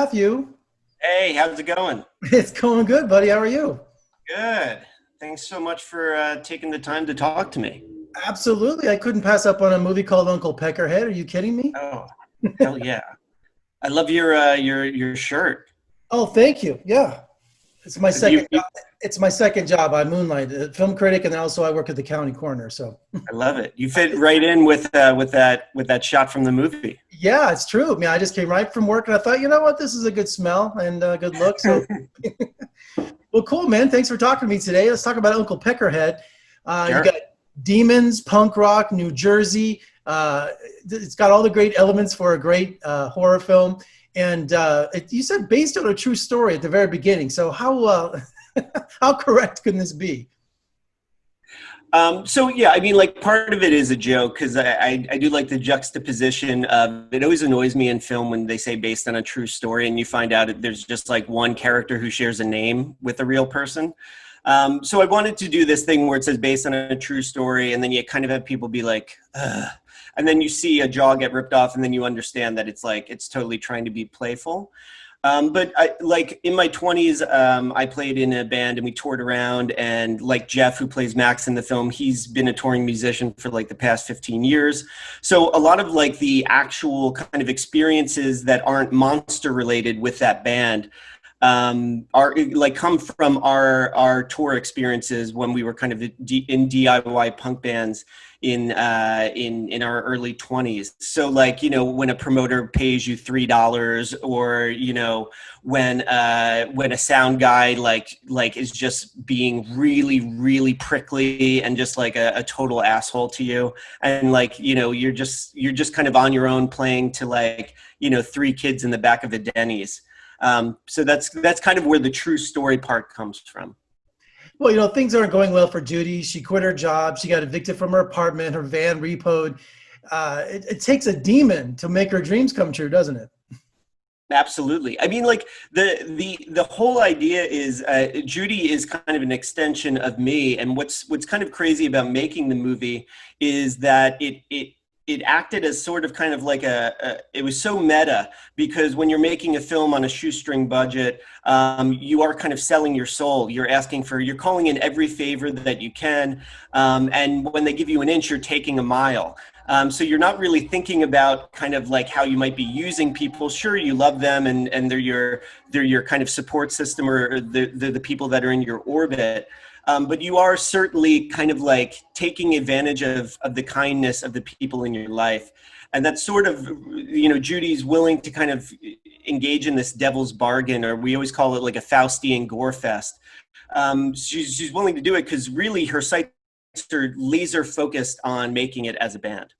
Matthew. Hey, how's it going? It's going good, buddy. How are you? Good. Thanks so much for taking the time to talk to me. Absolutely. I couldn't pass up on a movie called Uncle Peckerhead. Are you kidding me? Oh, hell yeah. I love your shirt. Oh, thank you. Yeah. It's my You, second you, job. It's my second job. I moonlight, film critic, and then also I work at the county coroner. So I love it. You fit right in with that shot from the movie. yeah, it's true. I mean, I just came right from work and I thought, you know what, this is a good smell and a good look. So well, cool, man. Thanks for talking to me today. Let's talk about Uncle Peckerhead. You Sure. got demons, punk rock, New Jersey. It's got all the great elements for a great horror film. And you said based on a true story at the very beginning. So how how correct can this be? So yeah, I mean, like part of it is a joke because I do like the juxtaposition of it. Always annoys me in film when they say based on a true story and you find out that there's just like one character who shares a name with a real person. So I wanted to do this thing where it says based on a true story, and then you kind of have people be like, ugh. And then you see a jaw get ripped off, and then you understand that it's like it's totally trying to be playful. But like in my 20s, I played in a band and we toured around, and like Jeff, who plays Max in the film, he's been a touring musician for like the past 15 years. So a lot of like the actual kind of experiences that aren't monster related with that band are like come from our tour experiences when we were kind of in DIY punk bands in our early 20s. So like, you know, when a promoter pays you $3, or you know, when a sound guy like is just being really prickly and just like a total asshole to you, and like, you know, you're just kind of on your own playing to like, you know, three kids in the back of a Denny's. So that's kind of where the true story part comes from. Well, you know, things aren't going well for Judy. She quit her job. She got evicted from her apartment. Her van repoed. It takes a demon to make her dreams come true, doesn't it? Absolutely. I mean, like the whole idea is Judy is kind of an extension of me, and what's kind of crazy about making the movie is that it acted as sort of kind of like it was so meta, because when you're making a film on a shoestring budget, you are kind of selling your soul. You're calling in every favor that you can. And when they give you an inch, you're taking a mile. So you're not really thinking about kind of like how you might be using people. Sure, you love them and they're your kind of support system, or they're the people that are in your orbit. But you are certainly kind of like taking advantage of the kindness of the people in your life. And that's sort of, you know, Judy's willing to kind of engage in this devil's bargain, or we always call it like a Faustian gore fest. She's willing to do it because really her sights are laser focused on making it as a band.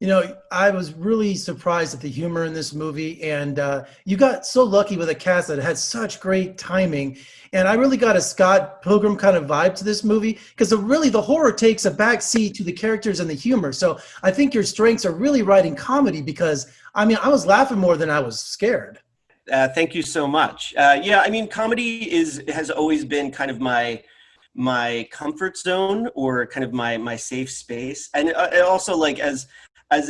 You know, I was really surprised at the humor in this movie, and you got so lucky with a cast that had such great timing. And I really got a Scott Pilgrim kind of vibe to this movie, because really the horror takes a back seat to the characters and the humor. So I think your strengths are really writing comedy, because I mean, I was laughing more than I was scared. Thank you so much. Yeah, I mean, comedy has always been kind of my comfort zone, or kind of my safe space. And also like as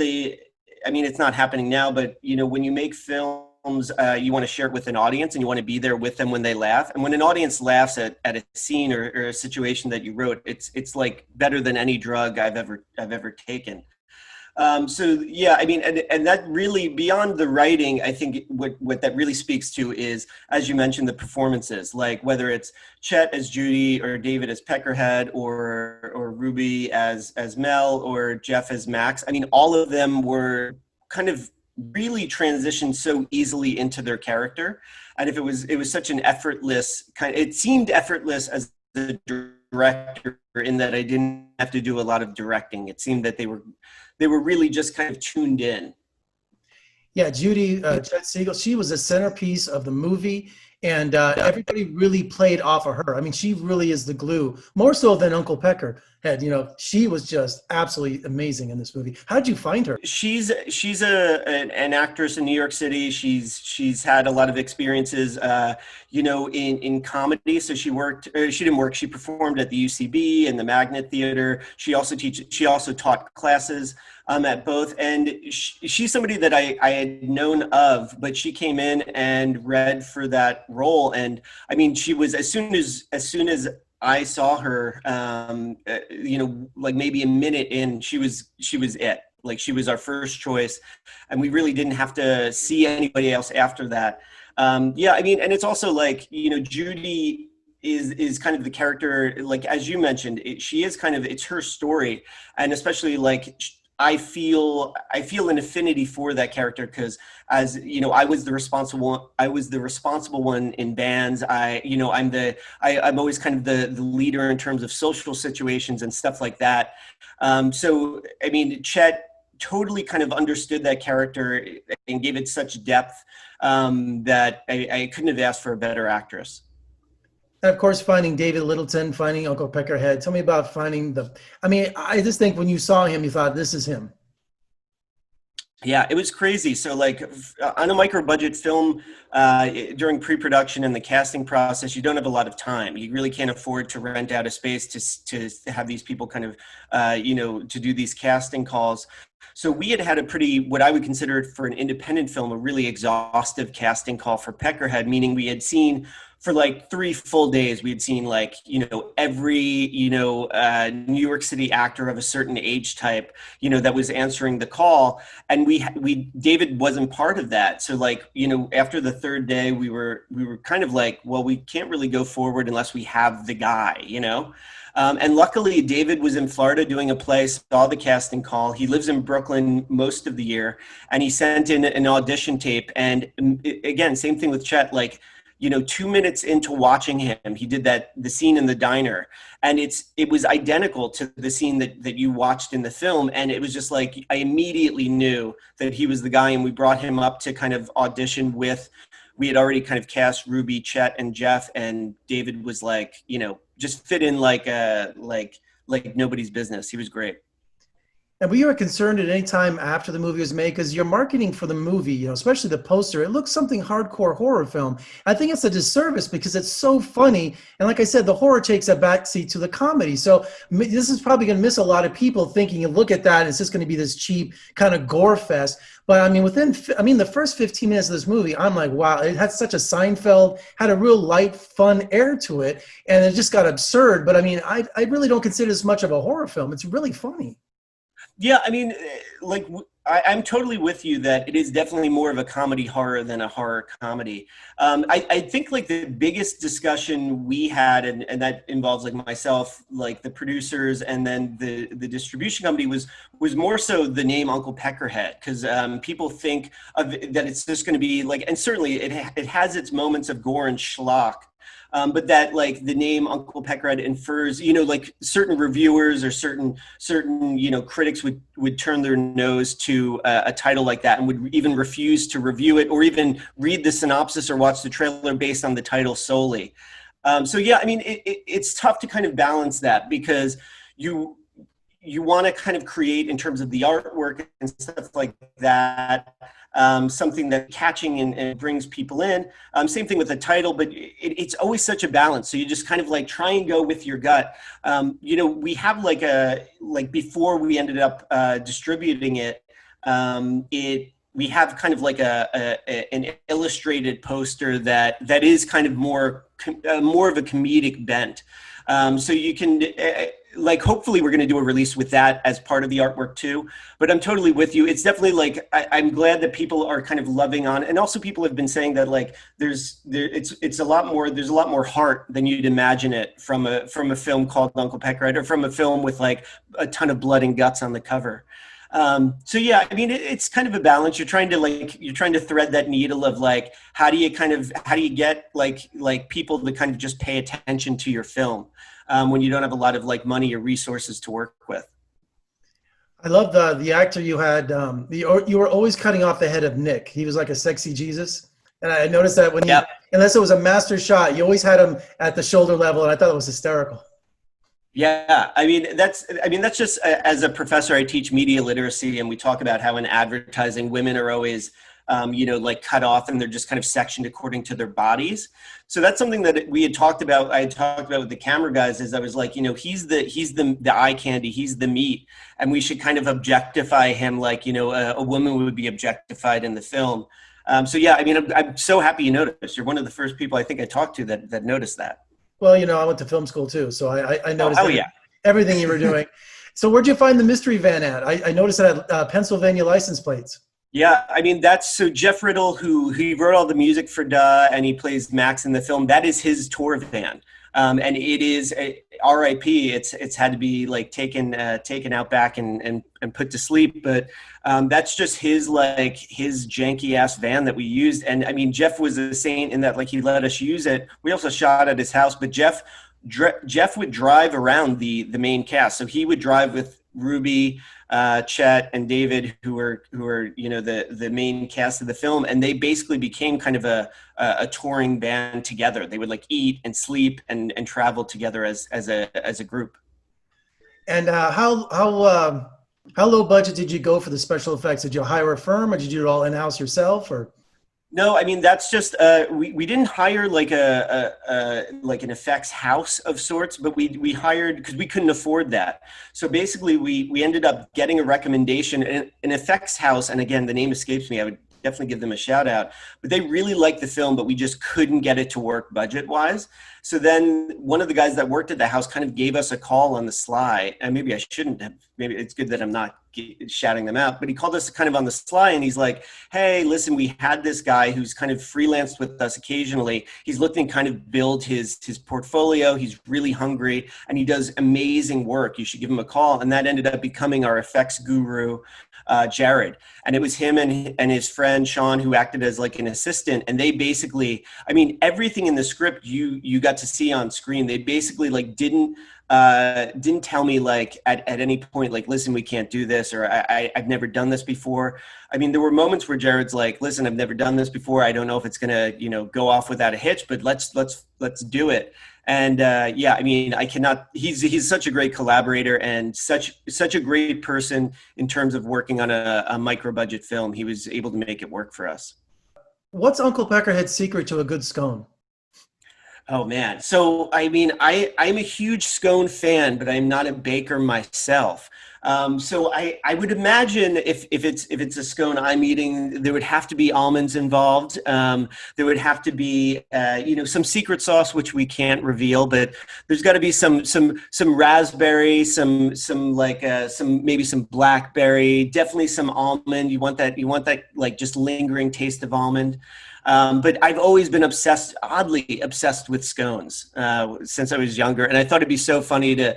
a, I mean, it's not happening now, but you know, when you make films, you want to share it with an audience, and you want to be there with them when they laugh. And when an audience laughs at a scene or a situation that you wrote, it's like better than any drug I've ever taken. So yeah, I mean, and that really, beyond the writing, I think what that really speaks to is, as you mentioned, the performances. Like whether it's Chet as Judy, or David as Peckerhead, or Ruby as Mel, or Jeff as Max. I mean, all of them were kind of really transitioned so easily into their character. And if it was such an effortless kind, it seemed effortless as the director, in that I didn't have to do a lot of directing. It seemed that they were really just kind of tuned in. Yeah, Judy Chet Siegel, she was the centerpiece of the movie, and everybody really played off of her. I mean, she really is the glue, more so than Uncle Pecker had. You know, she was just absolutely amazing in this movie. How did you find her? She's an actress in New York City. She's had a lot of experiences, you know, in comedy. So she didn't work. She performed at the UCB and the Magnet Theater. She also taught classes. at both. And she's somebody that I had known of, but she came in and read for that role. And I mean, she was, as soon as I saw her, like maybe a minute in, she was it. Like, she was our first choice, and we really didn't have to see anybody else after that. Yeah, I mean, and it's also like, Judy is kind of the character, like, as you mentioned, she is kind of, it's her story. And especially, like, I feel an affinity for that character, because, as you know, I was the responsible one in bands. I'm always kind of the leader in terms of social situations and stuff like that. So I mean, Chet totally kind of understood that character and gave it such depth, that I couldn't have asked for a better actress. And of course, finding David Littleton, finding Uncle Peckerhead. Tell me about finding I mean, I just think when you saw him, you thought, this is him. Yeah, it was crazy. So, like, on a micro budget film, during pre-production and the casting process, you don't have a lot of time. You really can't afford to rent out a space to have these people kind of, to do these casting calls. So we had a pretty, what I would consider for an independent film, a really exhaustive casting call for Peckerhead, meaning we had seen, for like 3 full days, we had seen, like, every, New York City actor of a certain age type, that was answering the call. And David wasn't part of that. So, like, after the third day, we were kind of like, well, we can't really go forward unless we have the guy, and luckily, David was in Florida doing a play, saw the casting call. He lives in Brooklyn most of the year, and he sent in an audition tape. And again, same thing with Chet, like, 2 minutes into watching him, he did the scene in the diner, and it was identical to the scene that you watched in the film. And it was just like, I immediately knew that he was the guy, and we brought him up to kind of audition with, we had already kind of cast Ruby, Chet, and Jeff, and David was like, just fit in like nobody's business. He was great. And were you concerned at any time after the movie was made? Because your marketing for the movie, especially the poster, it looks something hardcore horror film. I think it's a disservice because it's so funny. And like I said, the horror takes a backseat to the comedy. So this is probably going to miss a lot of people thinking, you look at that, and it's just going to be this cheap kind of gore fest. But I mean, the first 15 minutes of this movie, I'm like, wow, it had such a Seinfeld, had a real light, fun air to it. And it just got absurd. But I mean, I really don't consider this much of a horror film. It's really funny. Yeah, I mean, like, I'm totally with you that it is definitely more of a comedy horror than a horror comedy. I think, like, the biggest discussion we had, and that involves, like, myself, like the producers, and then the distribution company, was more so the name Uncle Peckerhead, because people think of that it's just going to be like, and certainly it has its moments of gore and schlock. But that, like, the name Uncle Peckerhead infers, like, certain reviewers or certain critics would turn their nose to a title like that, and would even refuse to review it or even read the synopsis or watch the trailer based on the title solely. So yeah, I mean, it's tough to kind of balance that, because you want to kind of create, in terms of the artwork and stuff like that, something that catching and brings people in. Same thing with the title, but it's always such a balance. So you just kind of, like, try and go with your gut. We have before we ended up distributing it, we have kind of like an illustrated poster that is kind of more of a comedic bent. So you can, hopefully we're going to do a release with that as part of the artwork too. But I'm totally with you. It's definitely, like, I'm glad that people are kind of loving on, and also people have been saying that, like, there's a lot more heart than you'd imagine it from a film called Uncle Peckerhead, or from a film with, like, a ton of blood and guts on the cover. So yeah, I mean, it's kind of a balance. You're trying to thread that needle of, like, how do you get like people to kind of just pay attention to your film, when you don't have a lot of, like, money or resources to work with. I love the actor you had. You were always cutting off the head of Nick. He was like a sexy Jesus. And I noticed that Yep. unless it was a master shot, you always had him at the shoulder level. And I thought it was hysterical. Yeah, I mean, that's just, as a professor, I teach media literacy, and we talk about how in advertising, women are always like cut off, and they're just kind of sectioned according to their bodies. So that's something that we had talked about. I had talked about with the camera guys, is I was like, he's the eye candy, he's the meat, and we should kind of objectify him like, a woman would be objectified in the film. So yeah, I mean, I'm so happy you noticed. You're one of the first people I think I talked to that noticed that. Well, I went to film school too, so I noticed Yeah. everything you were doing. So where'd you find the mystery van at? I noticed it had Pennsylvania license plates. Yeah, I mean, that's so Jeff Riddle, who he wrote all the music for Duh, and he plays Max in the film. That is his tour van, and it is R.I.P. It's had to be like taken out back and put to sleep. But that's just his janky ass van that we used. And I mean, Jeff was a saint in that, like, he let us use it. We also shot at his house, but Jeff would drive around the main cast. So he would drive with Ruby, Chet, and David, who were the main cast of the film, and they basically became kind of a touring band together. They would like eat and sleep and travel together as a group. And how low budget did you go for the special effects? Did you hire a firm, or did you do it all in house yourself, or? No, I mean, that's just we didn't hire like like an effects house of sorts, but we hired, because we couldn't afford that. So basically we ended up getting a recommendation, an effects house, and again, the name escapes me. I would definitely give them a shout out, but they really liked the film, but we just couldn't get it to work budget wise. So then one of the guys that worked at the house kind of gave us a call on the sly, and maybe I shouldn't have, maybe it's good that I'm not shouting them out, but he called us kind of on the sly, and he's like, hey, listen, we had this guy who's kind of freelanced with us occasionally. He's looking to kind of build his portfolio. He's really hungry, and he does amazing work. You should give him a call. And that ended up becoming our effects guru, Jared. And it was him and his friend Sean, who acted as like an assistant. And they basically, I mean, everything in the script you got to see on screen. They basically like didn't tell me like at any point, like, listen, we can't do this, or I've never done this before. I mean, there were moments where Jared's like, listen, I've never done this before. I don't know if it's gonna, go off without a hitch, but let's do it. And yeah, I mean, he's such a great collaborator and such a great person in terms of working on a micro budget film. He was able to make it work for us. What's Uncle Peckerhead's secret to a good scone? Oh man. So, I mean, I'm a huge scone fan, but I'm not a baker myself. So I would imagine if it's a scone I'm eating, there would have to be almonds involved. There would have to be, some secret sauce, which we can't reveal, but there's got to be some raspberry, some maybe some blackberry, definitely some almond. You want that like just lingering taste of almond. But I've always been oddly obsessed with scones since I was younger. And I thought it'd be so funny to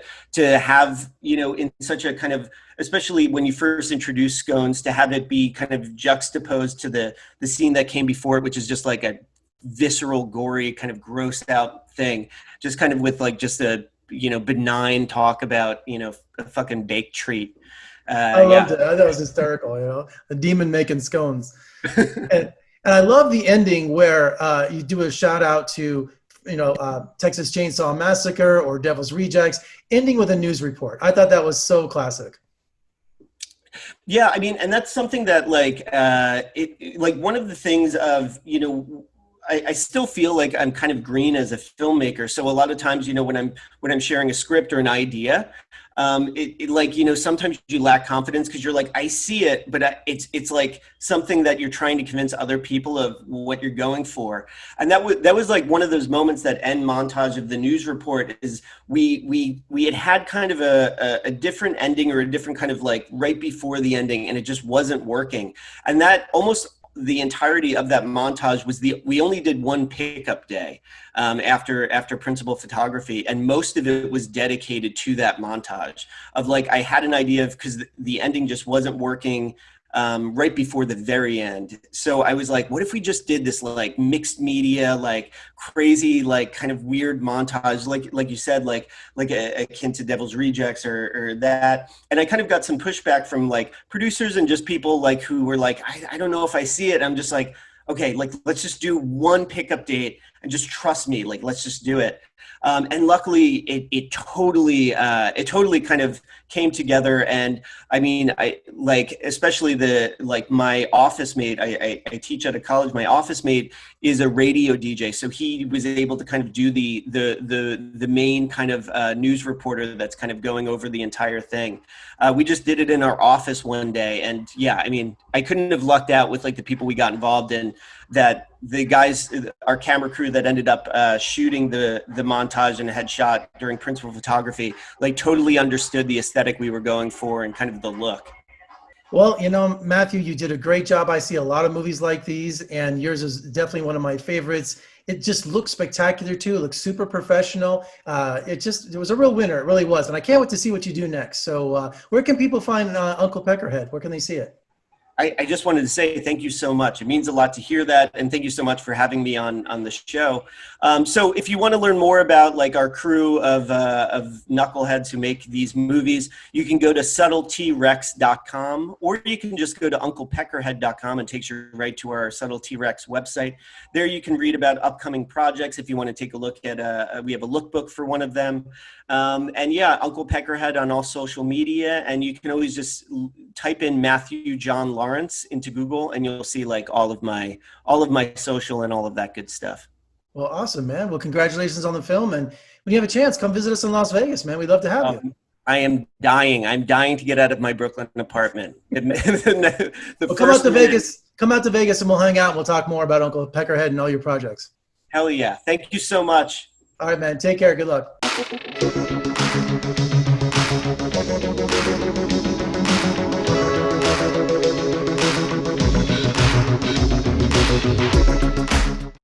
have, in such a kind of, especially when you first introduce scones, to have it be kind of juxtaposed to the scene that came before it, which is just like a visceral, gory, kind of grossed out thing, just kind of with like just a, benign talk about, a fucking baked treat. I loved it. I thought it was hysterical, a demon making scones. And I love the ending where you do a shout out to, Texas Chainsaw Massacre or Devil's Rejects, ending with a news report. I thought that was so classic. Yeah, I mean, and that's something that one of the things of, I still feel like I'm kind of green as a filmmaker. So a lot of times, when I'm sharing a script or an idea, sometimes you lack confidence because you're like, I see it, but it's like something that you're trying to convince other people of what you're going for. And that was like one of those moments, that end montage of the news report, is we had kind of a different ending, or a different kind of like right before the ending, and it just wasn't working. And that almost the entirety of that montage was we only did one pickup day after principal photography, and most of it was dedicated to that montage of like, I had an idea of, because the ending just wasn't working right before the very end. So I was like, what if we just did this like mixed media, like crazy, like kind of weird montage, like you said, like akin to Devil's Rejects or that. And I kind of got some pushback from like producers and just people like who were like, I don't know if I see it. I'm just like, okay, like let's just do one pickup date. and just trust me, like, let's just do it. And luckily it totally kind of came together. And I mean, I like, especially my office mate, I teach at a college. My office mate is a radio DJ. So he was able to kind of do the main kind of news reporter that's kind of going over the entire thing. We just did it in our office one day. And yeah, I mean, I couldn't have lucked out with like the people we got involved in, that the guys, our camera crew that ended up shooting the montage and headshot during principal photography, like totally understood the aesthetic we were going for and kind of the look. Well, you know, Matthew, you did a great job. I see a lot of movies like these, and yours is definitely one of my favorites. It just looks spectacular too. It looks super professional. It was a real winner. It really was. And I can't wait to see what you do next. So where can people find Uncle Peckerhead? Where can they see it? I just wanted to say thank you so much. It means a lot to hear that, and thank you so much for having me on the show. So if you want to learn more about like our crew of knuckleheads who make these movies, you can go to subtletyrex.com, or you can just go to unclepeckerhead.com and it takes you right to our Subtlety Rex website. There you can read about upcoming projects. If you want to take a look at, we have a lookbook for one of them. And yeah, Uncle Peckerhead on all social media, and you can always just type in Matthew John Lawrence into Google, and you'll see like all of my social and all of that good stuff. Well, awesome, man. Well, congratulations on the film. And when you have a chance, come visit us in Las Vegas, man. We'd love to have you. I am dying. I'm dying to get out of my Brooklyn apartment. Come out to Vegas. Come out to Vegas and we'll hang out and we'll talk more about Uncle Peckerhead and all your projects. Hell yeah. Thank you so much. All right, man. Take care. Good luck.